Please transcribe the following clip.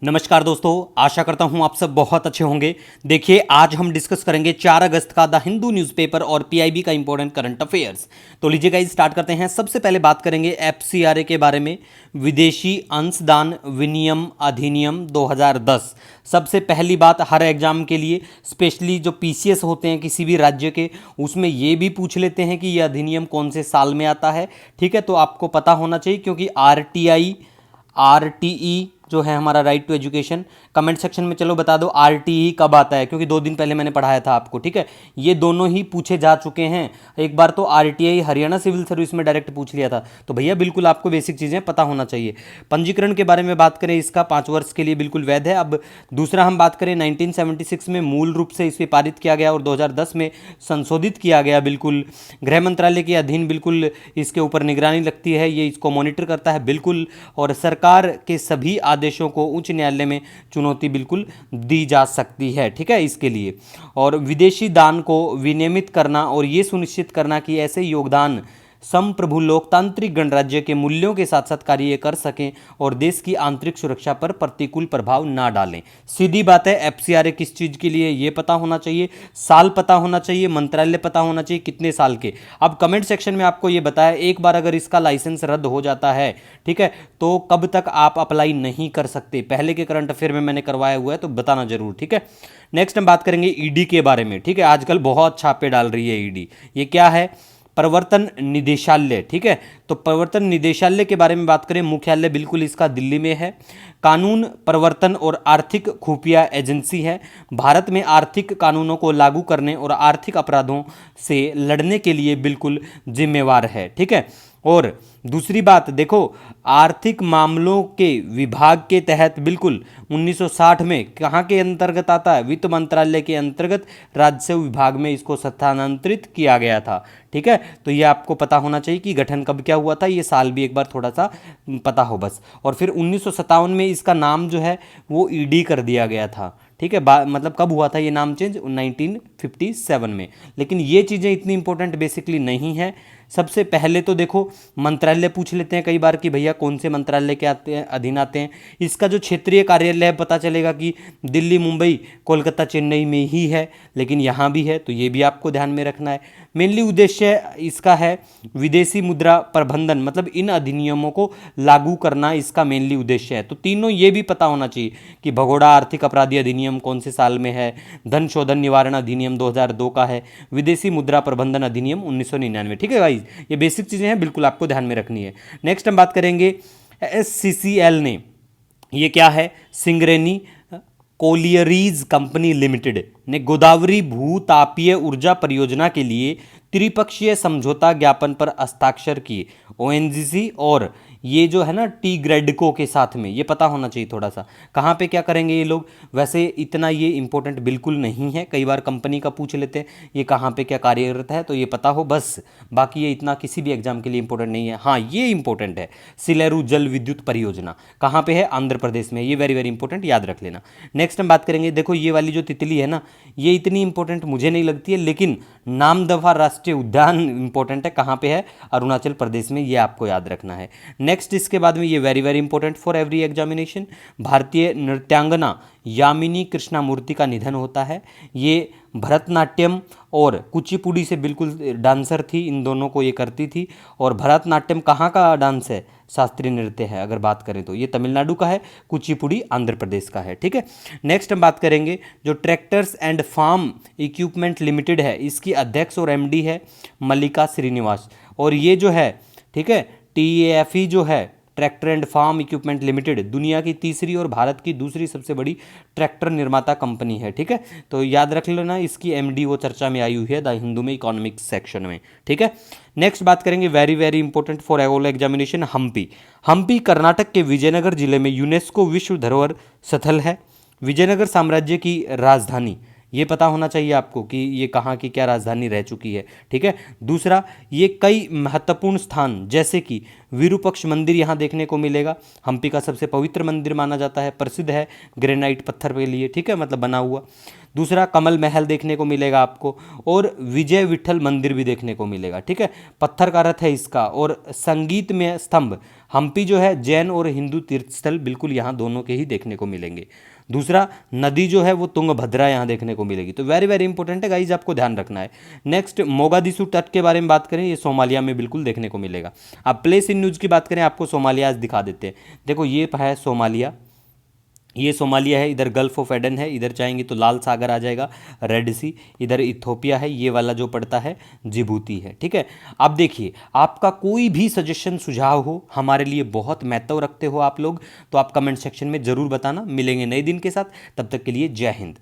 नमस्कार दोस्तों, आशा करता हूं आप सब बहुत अच्छे होंगे। देखिए, आज हम डिस्कस करेंगे 4 अगस्त का द हिंदू न्यूज़पेपर और पीआईबी का इंपॉर्टेंट करंट अफेयर्स। तो लीजिए गाइस, स्टार्ट करते हैं। सबसे पहले बात करेंगे एफसीआरए के बारे में, विदेशी अंशदान विनियम अधिनियम 2010। सबसे पहली बात, हर एग्जाम के लिए स्पेशली जो पीसीएस होते हैं किसी भी राज्य के, उसमें ये भी पूछ लेते हैं कि यह अधिनियम कौन से साल में आता है। ठीक है, तो आपको पता होना चाहिए, क्योंकि आरटीई जो है हमारा right to education, comment section में चलो बता दो आरटीई कब आता है, क्योंकि 2 दिन पहले मैंने पढ़ाया था आपको। ठीक है, ये दोनों ही पूछे जा चुके हैं। एक बार तो आरटीआई हरियाणा सिविल सर्विस में डायरेक्ट पूछ लिया था, तो भैया बिल्कुल आपको बेसिक चीज़ें पता होना चाहिए। पंजीकरण के बारे में बात करें, इसका 5 वर्ष के लिए बिल्कुल वैध है। अब दूसरा हम बात करें, 1976 में मूल रूप से इसे पारित किया गया और 2010 में संशोधित किया गया। बिल्कुल गृह मंत्रालय के अधीन बिल्कुल इसके ऊपर निगरानी लगती है, ये इसको मॉनिटर करता है बिल्कुल, और सरकार के सभी आदेशों को उच्च न्यायालय में चुनौती बिल्कुल दी जा सकती है। ठीक है, इसके लिए। और विदेशी दान को विनियमित करना और ये सुनिश्चित करना कि ऐसे योगदान संप्रभु लोकतांत्रिक गणराज्य के मूल्यों के साथ साथ कार्य कर सकें और देश की आंतरिक सुरक्षा पर प्रतिकूल प्रभाव ना डालें। सीधी बात है, एफसीआरए किस चीज़ के लिए ये पता होना चाहिए, साल पता होना चाहिए, मंत्रालय पता होना चाहिए, कितने साल के। अब कमेंट सेक्शन में आपको ये बताया, एक बार अगर इसका लाइसेंस रद्द हो जाता है, ठीक है, तो कब तक आप अप्लाई नहीं कर सकते। पहले के करंट अफेयर में मैंने करवाया हुआ है, तो बताना जरूर। ठीक है, नेक्स्ट हम बात करेंगे ईडी के बारे में। ठीक है, आजकल बहुत छापे डाल रही है ईडी। ये क्या है? प्रवर्तन निदेशालय। ठीक है, तो प्रवर्तन निदेशालय के बारे में बात करें, मुख्यालय बिल्कुल इसका दिल्ली में है। कानून प्रवर्तन और आर्थिक खुफिया एजेंसी है। भारत में आर्थिक कानूनों को लागू करने और आर्थिक अपराधों से लड़ने के लिए बिल्कुल जिम्मेवार है। ठीक है, और दूसरी बात देखो, आर्थिक मामलों के विभाग के तहत बिल्कुल 1960 में कहाँ के अंतर्गत आता है? वित्त मंत्रालय के अंतर्गत राजस्व विभाग में इसको स्थानांतरित किया गया था। ठीक है, तो ये आपको पता होना चाहिए कि गठन कब क्या हुआ था, ये साल भी एक बार थोड़ा सा पता हो बस। और फिर 1957 में इसका नाम जो है वो ईडी कर दिया गया था। ठीक है, मतलब कब हुआ था ये नाम चेंज? 1957 में। लेकिन ये चीज़ें इतनी इंपॉर्टेंट बेसिकली नहीं है। सबसे पहले तो देखो, मंत्रालय पूछ लेते हैं कई बार कि भैया कौन से मंत्रालय के आते हैं, अधीन आते हैं। इसका जो क्षेत्रीय कार्यालय है, पता चलेगा कि दिल्ली, मुंबई, कोलकाता, चेन्नई में ही है, लेकिन यहाँ भी है, तो ये भी आपको ध्यान में रखना है। मेनली उद्देश्य इसका है विदेशी मुद्रा प्रबंधन, मतलब इन अधिनियमों को लागू करना इसका मेनली उद्देश्य है। तो तीनों ये भी पता होना चाहिए कि भगोड़ा आर्थिक अपराधी अधिनियम कौन से साल में है, धन शोधन निवारण अधिनियम 2002 का है, विदेशी मुद्रा प्रबंधन अधिनियम 1999। ठीक है भाई, ये बेसिक चीज़ें हैं, बिल्कुल आपको ध्यान में रखनी है। नेक्स्ट हम बात करेंगे एससीसीएल ने, ये क्या है? सिंगरेनी कोलियरीज कंपनी लिमिटेड ने गोदावरी भूतापीय ऊर्जा परियोजना के लिए त्रिपक्षीय समझौता ज्ञापन पर हस्ताक्षर किए। ओएनजीसी और ये जो है ना टी-ग्रेडको के साथ में, ये पता होना चाहिए थोड़ा सा, कहाँ पे क्या करेंगे ये लोग। वैसे इतना ये इंपॉर्टेंट बिल्कुल नहीं है, कई बार कंपनी का पूछ लेते हैं ये कहाँ पे क्या कार्यरत है, तो ये पता हो बस। बाकी ये इतना किसी भी एग्जाम के लिए इंपॉर्टेंट नहीं है। हाँ, ये इंपॉर्टेंट है, सिलेरू जल विद्युत परियोजना कहाँ पे है? आंध्र प्रदेश में। ये वेरी वेरी इंपॉर्टेंट, याद रख लेना। नेक्स्ट हम बात करेंगे, देखो ये वाली जो तितली है ना, ये इतनी इंपॉर्टेंट मुझे नहीं लगती है, लेकिन नामदफा राष्ट्रीय उद्यान इंपॉर्टेंट है। कहाँ पे है? अरुणाचल प्रदेश में, ये आपको याद रखना है। नेक्स्ट इसके बाद में, ये very very important for every examination, भारतीय नृत्यांगना यामिनी कृष्णामूर्ति का निधन होता है। ये भरतनाट्यम और कुचिपुड़ी से बिल्कुल डांसर थी, इन दोनों को ये करती थी। और भरतनाट्यम कहाँ का डांस है? शास्त्रीय नृत्य है, अगर बात करें तो ये तमिलनाडु का है, कुचिपुड़ी आंध्र प्रदेश का है। ठीक है, नेक्स्ट हम बात करेंगे जो tractors and farm equipment limited है, इसकी अध्यक्ष और एमडी है मल्लिका श्रीनिवास। और ये जो है, ठीक है, टीएएफई जो है, tractor and farm equipment limited, दुनिया की तीसरी और भारत की दूसरी सबसे बड़ी ट्रैक्टर निर्माता कंपनी है। ठीक है, तो याद रख लेना, इसकी एमडी वो चर्चा में आई हुई है द हिंदू में इकोनॉमिक्स सेक्शन में। ठीक है, नेक्स्ट बात करेंगे very very important for all examination, Hampi. Hampi Karnataka के विजयनगर जिले में यूनेस्को विश्व धरोहर स्थल है। विजयनगर साम्राज्य की राजधानी, ये पता होना चाहिए आपको कि ये कहाँ की क्या राजधानी रह चुकी है। ठीक है, दूसरा, ये कई महत्वपूर्ण स्थान जैसे कि विरूपक्ष मंदिर यहाँ देखने को मिलेगा। हम्पी का सबसे पवित्र मंदिर माना जाता है, प्रसिद्ध है ग्रेनाइट पत्थर के लिए। ठीक है, मतलब बना हुआ। दूसरा, कमल महल देखने को मिलेगा आपको, और विजय विठल मंदिर भी देखने को मिलेगा। ठीक है, पत्थर का रथ है इसका। और संगीत में स्तंभ हम्पी जो है जैन और हिंदू तीर्थस्थल बिल्कुल यहाँ दोनों के ही देखने को मिलेंगे। दूसरा, नदी जो है वो तुंगभद्रा यहाँ देखने को मिलेगी। तो वेरी वेरी इंपॉर्टेंट है गाइज, आपको ध्यान रखना है। नेक्स्ट, मोगादिशु तट के बारे में बात करें, ये सोमालिया में बिल्कुल देखने को मिलेगा। अब प्लेस इन न्यूज़ की बात करें, आपको सोमालिया आज दिखा देते हैं। देखो ये है सोमालिया, ये सोमालिया है, इधर गल्फ ऑफ एडन है, इधर चाहेंगे तो लाल सागर आ जाएगा, रेड सी, इधर इथोपिया है, ये वाला जो पड़ता है जिबूती है, ठीक है। अब देखिए, आपका कोई भी सजेशन सुझाव हो, हमारे लिए बहुत महत्व रखते हो आप लोग, तो आप कमेंट सेक्शन में ज़रूर बताना। मिलेंगे नए दिन के साथ, तब तक के लिए जय हिंद।